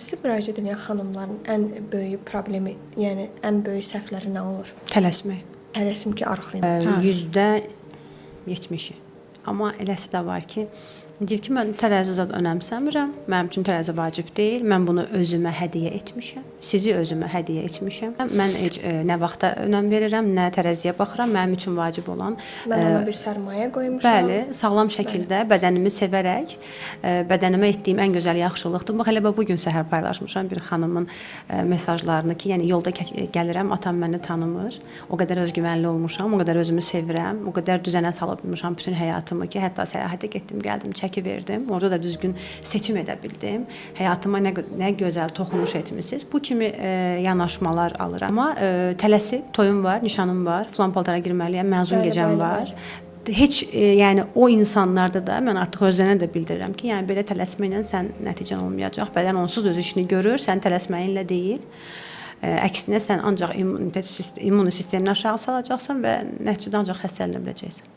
Sizi müraciət edən xanımların ən böyük problemi, yəni ən böyük səhvləri nə olur? Tələsmək. Tələsim ki, arıqlayım. %70-i. Amma eləsi də var ki, deyir ki, mən tərəzi zad önəmsəmirəm, mənim üçün tərəzi vacib deyil, mən bunu özümə hədiyyə etmişəm, sizi özümə hədiyyə etmişəm. Mən heç nə vaxta önəm verirəm, nə tərəziyə baxıram, mənim üçün vacib olan. Mən ona bir sərmayə qoymuşam. Bəli, sağlam şəkildə bədənimi sevərək, bədənimə etdiyim ən gözəl yaxşılıqdır. Bax, elə bu gün səhər paylaşmışam bir xanımın mesajlarını ki, yəni yolda gəlirəm, atam məni tanımır, o qədər özgüvənli olmuşam, o qədər özümü sevirəm, o qədər düzənə salmışam bütün həyatımı ki, hətta səyahətə getdim, gəldim, çəki verdim. Orada da düzgün seçim edə bildim. Həyatıma nə gözəl toxunuş etmisiniz. Bu kimi yanaşmalar alıram. Amma tələsib, toyum var, nişanım var, filan paltara girməliyəm, məzun gecəm var. Heç yəni o insanlarda da mən artıq özlərinə də bildirirəm ki, yəni belə tələsməklə sən nəticən olmayacaq. Bədən onsuz öz işini görür, sən tələsməyinlə deyil. Əksinə sən ancaq immun sistemini aşağı salacaqsan və nəticədə ancaq xəstələnə biləcəksən.